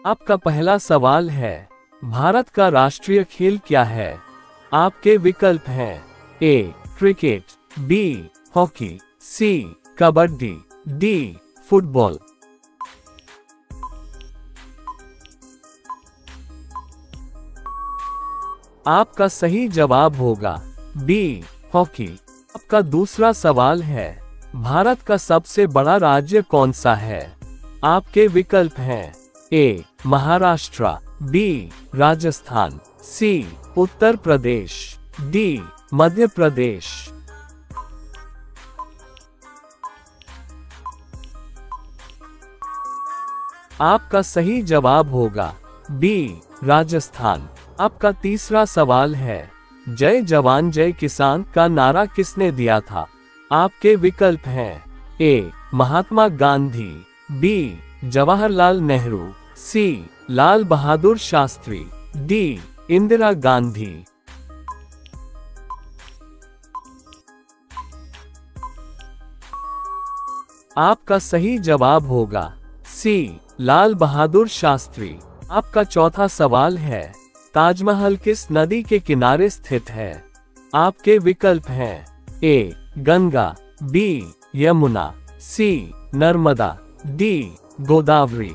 आपका पहला सवाल है, भारत का राष्ट्रीय खेल क्या है? आपके विकल्प हैं ए क्रिकेट, बी हॉकी, सी कबड्डी, डी फुटबॉल। आपका सही जवाब होगा बी हॉकी। आपका दूसरा सवाल है, भारत का सबसे बड़ा राज्य कौन सा है? आपके विकल्प हैं ए महाराष्ट्र, बी राजस्थान, सी उत्तर प्रदेश, डी मध्य प्रदेश। आपका सही जवाब होगा बी राजस्थान। आपका तीसरा सवाल है, जय जवान जय किसान का नारा किसने दिया था? आपके विकल्प हैं ए महात्मा गांधी, बी जवाहरलाल नेहरू, सी लाल बहादुर शास्त्री, डी इंदिरा गांधी। आपका सही जवाब होगा सी लाल बहादुर शास्त्री। आपका चौथा सवाल है, ताजमहल किस नदी के किनारे स्थित है? आपके विकल्प हैं ए गंगा, बी यमुना, सी नर्मदा, डी गोदावरी।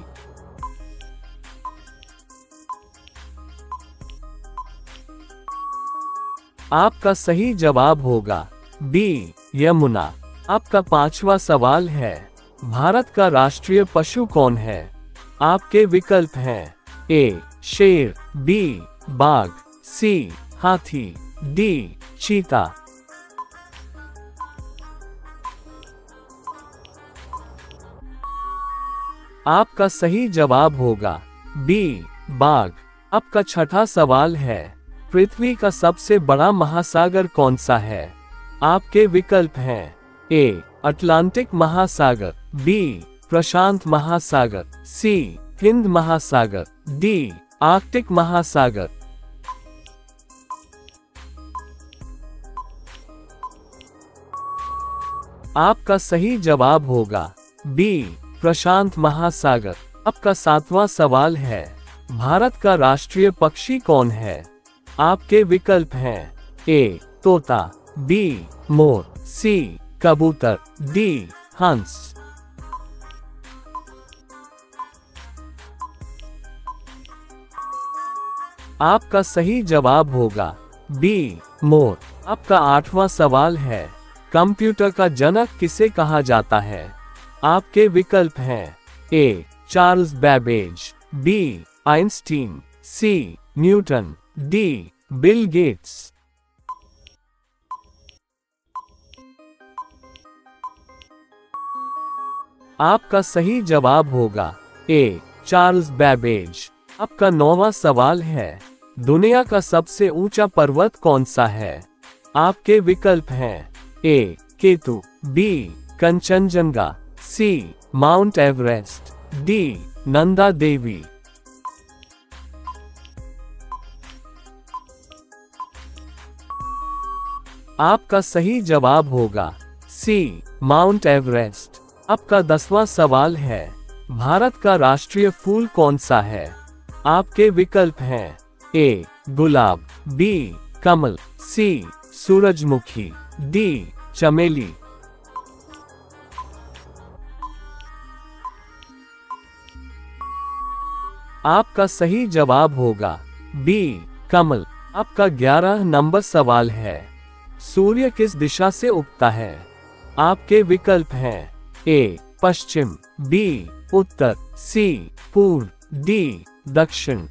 आपका सही जवाब होगा बी यमुना। आपका पांचवा सवाल है, भारत का राष्ट्रीय पशु कौन है? आपके विकल्प हैं ए शेर, बी बाघ, सी हाथी, डी चीता। आपका सही जवाब होगा बी बाघ। आपका छठा सवाल है, पृथ्वी का सबसे बड़ा महासागर कौन सा है? आपके विकल्प हैं ए अटलांटिक महासागर, बी प्रशांत महासागर, सी हिंद महासागर, डी आर्कटिक महासागर। आपका सही जवाब होगा बी प्रशांत महासागर। आपका सातवां सवाल है, भारत का राष्ट्रीय पक्षी कौन है? आपके विकल्प हैं ए तोता, बी मोर, सी कबूतर, डी हंस। आपका सही जवाब होगा बी मोर। आपका आठवां सवाल है, कंप्यूटर का जनक किसे कहा जाता है? आपके विकल्प हैं A Charles Babbage, B Einstein, C Newton, D Bill Gates. आपका सही जवाब होगा ए चार्ल्स बैबेज। आपका नौवां सवाल है, दुनिया का सबसे ऊंचा पर्वत कौन सा है? आपके विकल्प हैं ए केतु, बी कंचनजंगा, सी mount Everest, D Nanda Devi. आपका सही जवाब होगा सी माउंट एवरेस्ट। आपका 10वां सवाल है, भारत का राष्ट्रीय फूल कौन सा है? आपके विकल्प हैं ए गुलाब, बी कमल, सी सूरजमुखी, डी चमेली। आपका सही जवाब होगा बी कमल। आपका 11 नंबर सवाल है, सूर्य किस दिशा से उगता है? आपके विकल्प हैं ए पश्चिम, बी उत्तर, सी पूर्व, डी दक्षिण।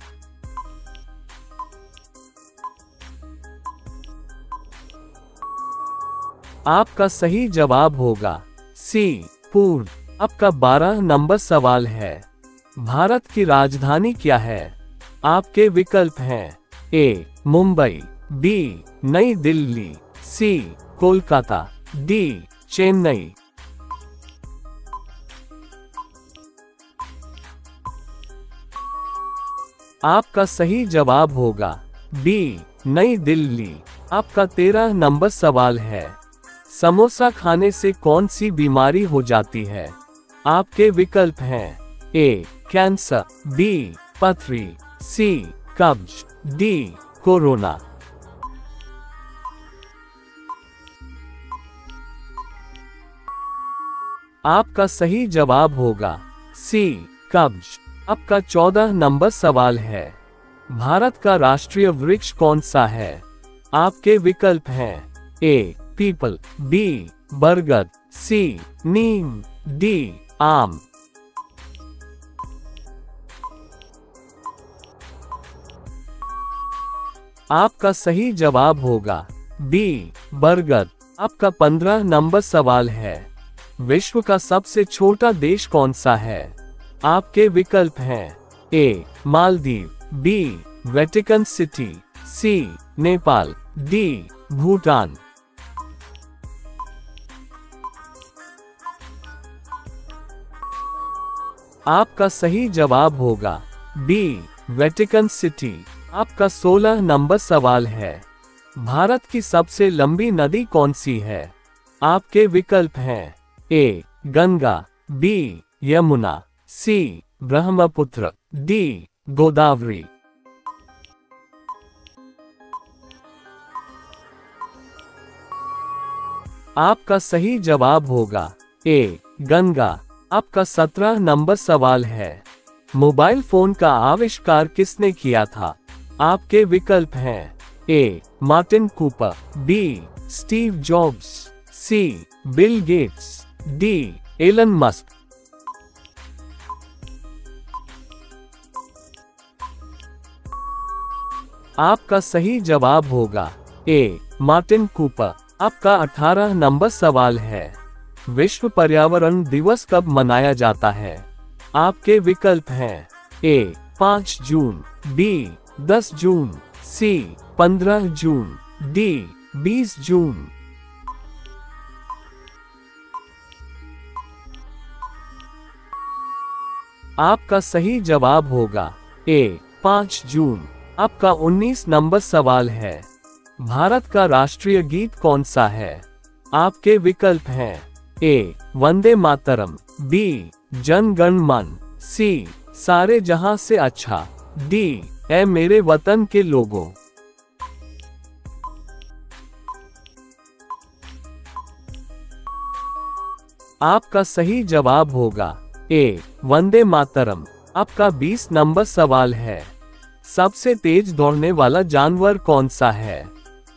आपका सही जवाब होगा सी पूर्व। आपका 12 नंबर सवाल है, भारत की राजधानी क्या है? आपके विकल्प हैं ए मुंबई, बी नई दिल्ली, सी कोलकाता, डी चेन्नई। आपका सही जवाब होगा बी नई दिल्ली। आपका 13 नंबर सवाल है, समोसा खाने से कौन सी बीमारी हो जाती है? आपके विकल्प हैं ए कैंसर, बी पथरी, सी कब्ज, डी कोरोना। आपका सही जवाब होगा सी कब्ज। आपका 14 नंबर सवाल है, भारत का राष्ट्रीय वृक्ष कौन सा है? आपके विकल्प हैं ए पीपल, बी बरगद, सी नीम, डी आम। आपका सही जवाब होगा बी बरगद। आपका 15 नंबर सवाल है, विश्व का सबसे छोटा देश कौन सा है? आपके विकल्प हैं ए मालदीव, बी वेटिकन सिटी, सी नेपाल, डी भूटान। आपका सही जवाब होगा बी वेटिकन सिटी। आपका 16 नंबर सवाल है, भारत की सबसे लंबी नदी कौन सी है? आपके विकल्प हैं ए गंगा, बी यमुना, सी ब्रह्मपुत्र, डी गोदावरी। आपका सही जवाब होगा ए गंगा। आपका 17 नंबर सवाल है, मोबाइल फोन का आविष्कार किसने किया था? आपके विकल्प हैं A Martin Cooper, B Steve Jobs, C Bill Gates, D Elon Musk. आपका सही जवाब होगा ए मार्टिन कूपर। आपका 18 नंबर सवाल है, विश्व पर्यावरण दिवस कब मनाया जाता है? आपके विकल्प हैं ए 5 जून, बी 10 जून, सी 15 जून, डी 20 जून। आपका सही जवाब होगा ए 5 जून। आपका 19 नंबर सवाल है, भारत का राष्ट्रीय गीत कौन सा है? आपके विकल्प हैं ए वंदे मातरम, बी जन गण मन, सी सारे जहां से अच्छा, डी ऐ मेरे वतन के लोगों। आपका सही जवाब होगा ए वंदे मातरम। आपका 20 नंबर सवाल है, सबसे तेज दौड़ने वाला जानवर कौन सा है?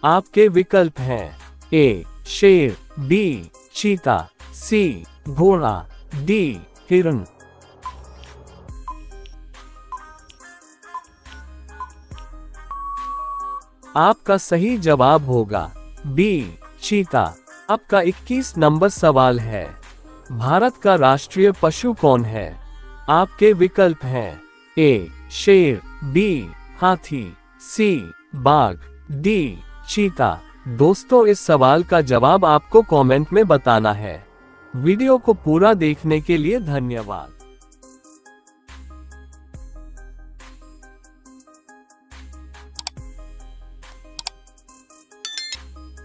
आपके विकल्प हैं ए शेर, बी चीता, सी घोड़ा, डी हिरण। आपका सही जवाब होगा बी चीता। आपका 21 नंबर सवाल है, भारत का राष्ट्रीय पशु कौन है? आपके विकल्प हैं ए शेर, बी हाथी, सी बाघ, डी चीता। दोस्तों, इस सवाल का जवाब आपको कमेंट में बताना है। वीडियो को पूरा देखने के लिए धन्यवाद।